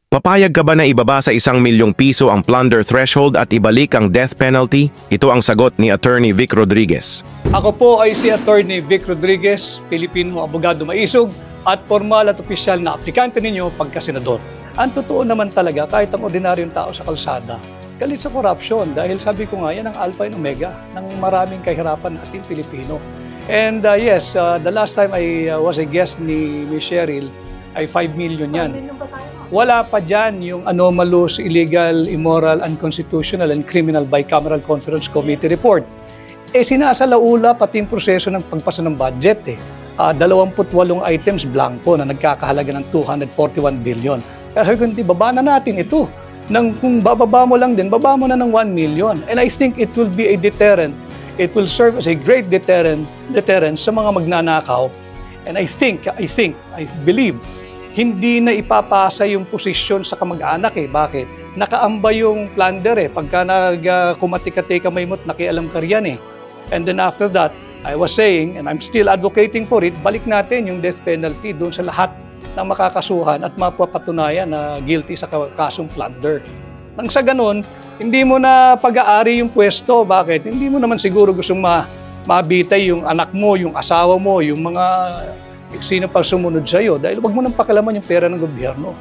Papayag ka ba na ibaba sa 1 milyong piso ang plunder threshold at ibalik ang death penalty? Ito ang sagot ni Attorney Vic Rodriguez. Ako po ay si Attorney Vic Rodriguez, Pilipino abogado maisog at formal at opisyal na aplikante ninyo pagka-senador. Ang totoo naman talaga, kahit ang ordinaryong tao sa kalsada, galit sa korupsyon dahil sabi ko nga yan ang alpha and omega ng maraming kahirapan natin Pilipino. And yes, the last time I was a guest ni Cheryl ay 5 million yan. Wala pa dyan yung anomalous, illegal, immoral, unconstitutional, and criminal bicameral conference committee report. Sinasalaula pati yung proseso ng pagpasa ng budget. 28 items blanco na nagkakahalaga ng 241 billion. Kaya sabi ko, hindi, baba na natin ito. Kung bababa mo lang din, baba mo na ng 1 million. And I think it will be a deterrent. It will serve as a great deterrent sa mga magnanakaw. And I believe, hindi na ipapasa yung posisyon sa kamag-anak eh. Bakit? Nakaamba yung plunder eh. Pagka kumati-kati ka may mo't nakialam ka riyan eh. And then after that, I was saying, and I'm still advocating for it, balik natin yung death penalty doon sa lahat ng makakasuhan at mapapatunayan na guilty sa kasong plunder. Nang sa ganun, hindi mo na pag-aari yung pwesto. Bakit? Hindi mo naman siguro gustong mabitay yung anak mo, yung asawa mo, yung mga sino pang sumunod sa'yo dahil wag mo nang pakialaman yung pera ng gobyerno.